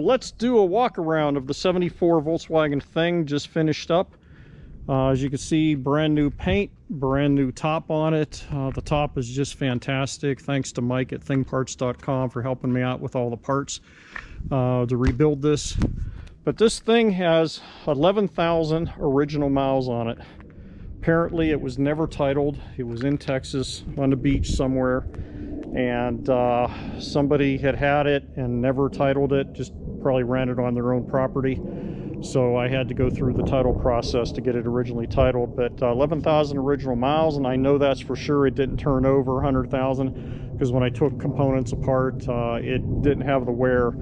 let's do a walk around of the 74 Volkswagen thing. Just finished up. As you can see, brand new paint, brand new top on it. The top is just fantastic. Thanks to Mike at thingparts.com for helping me out with all the parts to rebuild this. But this thing has 11,000 original miles on it. Apparently it was never titled. It was in Texas on the beach somewhere, and somebody had it and never titled it, just probably ran it on their own property. So I had to go through the title process to get it originally titled. But 11,000 original miles, and I know that's for sure it didn't turn over 100,000, because when I took components apart, it didn't have the wear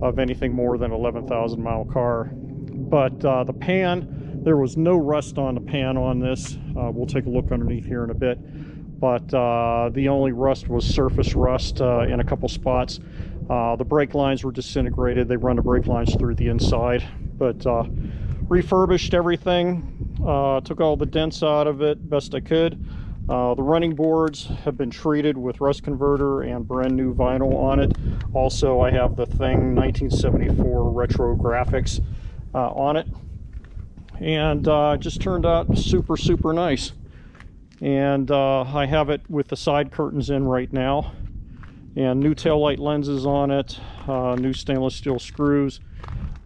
of anything more than 11,000 mile car. But the pan, there was no rust on the pan on this. We'll take a look underneath here in a bit. But the only rust was surface rust in a couple spots. The brake lines were disintegrated. They run the brake lines through the inside. But refurbished everything, took all the dents out of it best I could. The running boards have been treated with rust converter and brand new vinyl on it. Also, I have the Thing 1974 retro graphics on it. And just turned out super nice. And I have it with the side curtains in right now, and new taillight lenses on it, new stainless steel screws.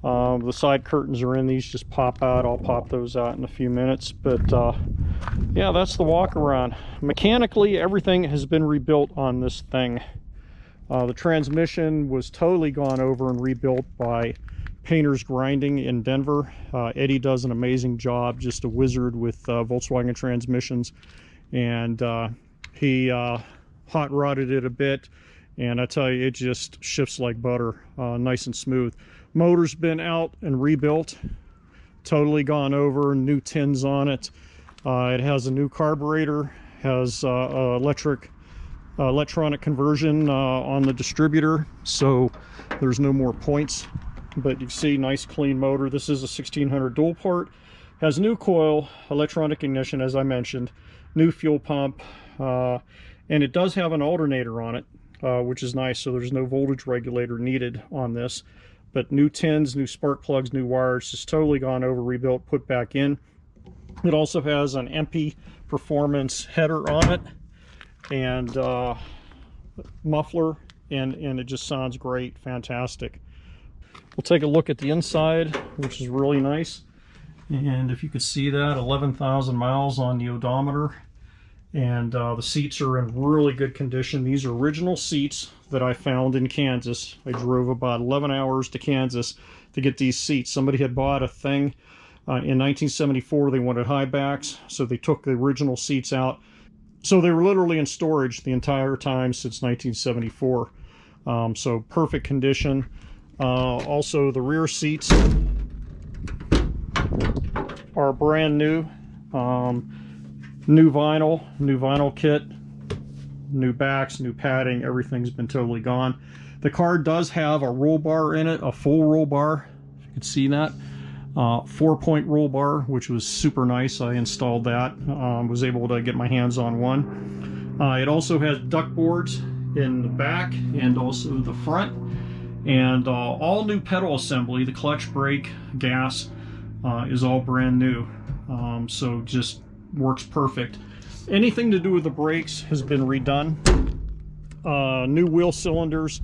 The side curtains are in. These just pop out. I'll pop those out in a few minutes. But yeah, that's the walk around. Mechanically, everything has been rebuilt on this thing. The transmission was totally gone over and rebuilt by Painter's Grinding in Denver. Eddie does an amazing job, just a wizard with Volkswagen transmissions. And he hot rodded it a bit, and I tell you, it just shifts like butter, nice and smooth. Motor's been out and rebuilt, totally gone over, new tins on it. It has a new carburetor, has electronic conversion on the distributor, so there's no more points. But you see, nice clean motor. This is a 1600 dual port, has new coil, electronic ignition as I mentioned, new fuel pump, and it does have an alternator on it, which is nice, so there's no voltage regulator needed on this. But new tins, new spark plugs, new wires, just totally gone over, rebuilt, put back in. It also has an MP performance header on it, and muffler, and it just sounds great, fantastic. We'll take a look at the inside, which is really nice. And if you could see that, 11,000 miles on the odometer. And the seats are in really good condition. These are original seats that I found in Kansas. I drove about 11 hours to Kansas to get these seats. Somebody had bought a Thing in 1974. They wanted high backs, so they took the original seats out. So they were literally in storage the entire time since 1974. So perfect condition. Also, the rear seats are brand new. New vinyl kit, new backs, new padding, everything's been totally gone. The car does have a roll bar in it, a full roll bar, if you can see that. 4-point roll bar, which was super nice. I installed that, was able to get my hands on one. It also has duct boards in the back and also the front, and all new pedal assembly. The clutch, brake, gas is all brand new, so just works perfect. Anything to do with the brakes has been redone. New wheel cylinders.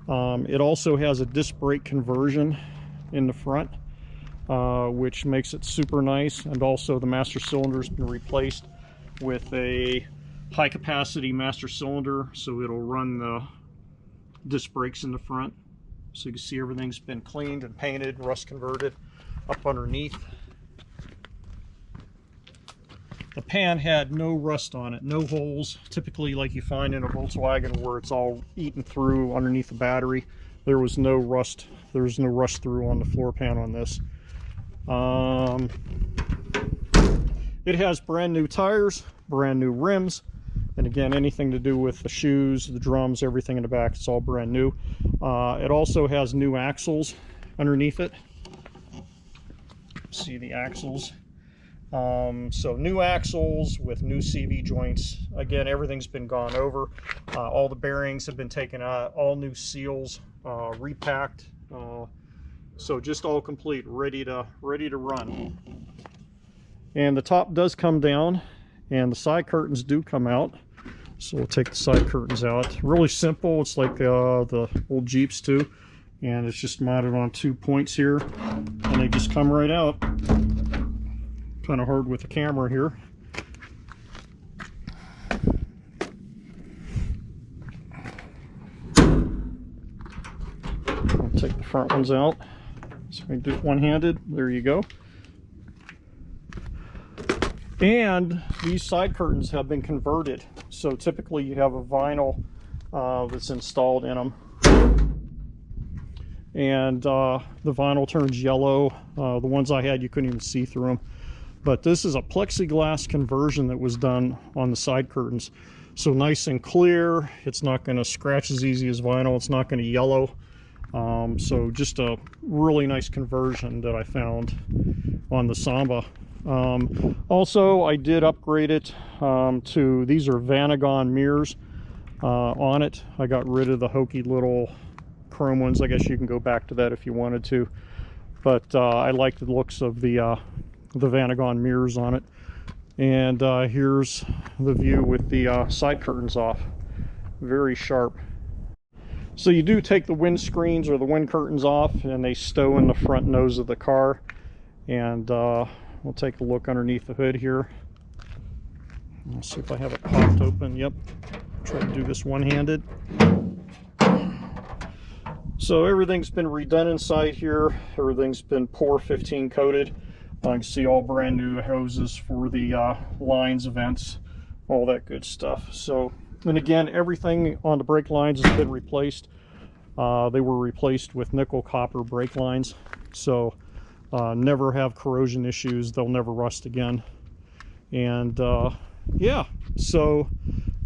It also has a disc brake conversion in the front, which makes it super nice. And also the master cylinder has been replaced with a high capacity master cylinder, so it'll run the disc brakes in the front. So you can see everything's been cleaned and painted, rust converted up underneath. The pan had no rust on it, no holes, typically like you find in a Volkswagen where it's all eaten through underneath the battery. There was no rust. There was no rust through on the floor pan on this. It has brand new tires, brand new rims, and again, anything to do with the shoes, the drums, everything in the back, it's all brand new. It also has new axles underneath it. See the axles. So new axles with new CV joints. Again, everything's been gone over. All the bearings have been taken out, all new seals, repacked. So just all complete, ready to run. And the top does come down, and the side curtains do come out. So we'll take the side curtains out. Really simple. It's like the old Jeeps too, and it's just mounted on 2 points here, and they just come right out. Kind of hard with the camera here. I'll take the front ones out. So I do it one-handed. There you go. And these side curtains have been converted. So typically you have a vinyl that's installed in them. And the vinyl turns yellow. The ones I had, you couldn't even see through them. But this is a plexiglass conversion that was done on the side curtains. So nice and clear. It's not going to scratch as easy as vinyl. It's not going to yellow. So just a really nice conversion that I found on the Samba. Also, I did upgrade it to, these are Vanagon mirrors on it. I got rid of the hokey little chrome ones. I guess you can go back to that if you wanted to. But I like the looks of the Vanagon mirrors on it. And here's the view with the side curtains off. Very sharp. So you do take the wind screens or the wind curtains off, and they stow in the front nose of the car. And we'll take a look underneath the hood here. Let's see if I have it popped open. Yep. Try to do this one-handed. So everything's been redone inside here. Everything's been POR 15 coated. You can see all brand new hoses for the lines, vents, all that good stuff. So, and again, everything on the brake lines has been replaced. They were replaced with nickel copper brake lines. So never have corrosion issues. They'll never rust again. And yeah, so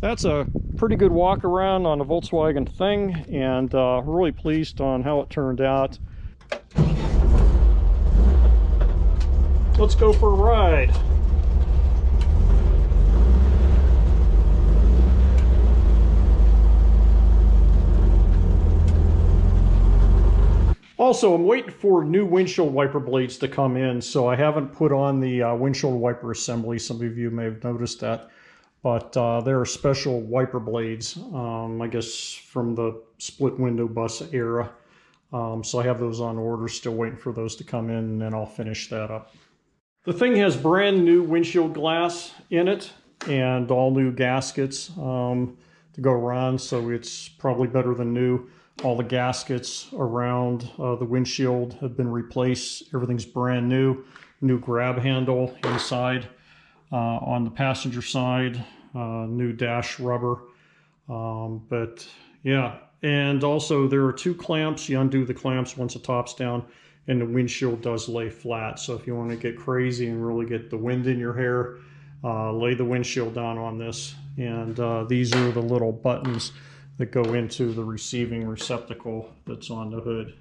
that's a pretty good walk around on a Volkswagen thing, and really pleased on how it turned out. Let's go for a ride. Also, I'm waiting for new windshield wiper blades to come in, so I haven't put on the windshield wiper assembly. Some of you may have noticed that, but there are special wiper blades, I guess from the split window bus era. So I have those on order, still waiting for those to come in, and then I'll finish that up. The thing has brand new windshield glass in it and all new gaskets to go around, so it's probably better than new. All the gaskets around the windshield have been replaced. Everything's brand new. New grab handle inside. On the passenger side, new dash rubber. But yeah, and also there are 2 clamps. You undo the clamps once the top's down, and the windshield does lay flat. So if you want to get crazy and really get the wind in your hair, lay the windshield down on this. And these are the little buttons that go into the receiving receptacle that's on the hood.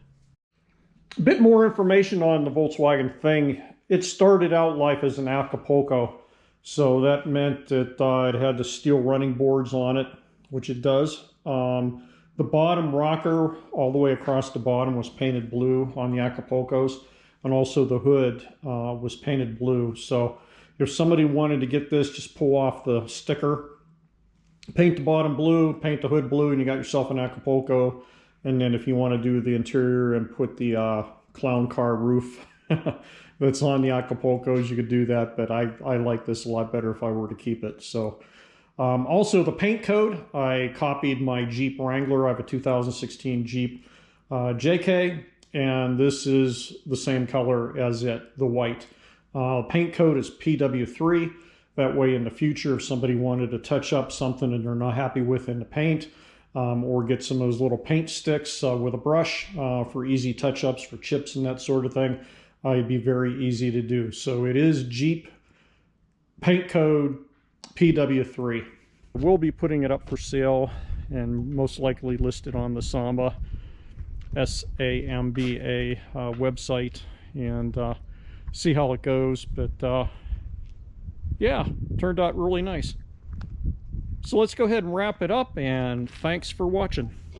A bit more information on the Volkswagen thing. It started out life as an Acapulco, so that meant that it had the steel running boards on it, which it does. The bottom rocker all the way across the bottom was painted blue on the Acapulcos, and also the hood was painted blue. So if somebody wanted to get this, just pull off the sticker, paint the bottom blue, paint the hood blue, and you got yourself an Acapulco. And then if you want to do the interior and put the clown car roof that's on the Acapulcos, you could do that. But I like this a lot better if I were to keep it. So also the paint code, I copied my Jeep Wrangler. I have a 2016 Jeep JK, and this is the same color as it, the white. Paint code is PW3. That way in the future, if somebody wanted to touch up something and they're not happy with in the paint, or get some of those little paint sticks with a brush for easy touch-ups for chips and that sort of thing, it'd be very easy to do. So it is Jeep paint code PW3. We'll be putting it up for sale and most likely listed on the Samba, S-A-M-B-A website, and see how it goes. But yeah, turned out really nice. So let's go ahead and wrap it up, and thanks for watching.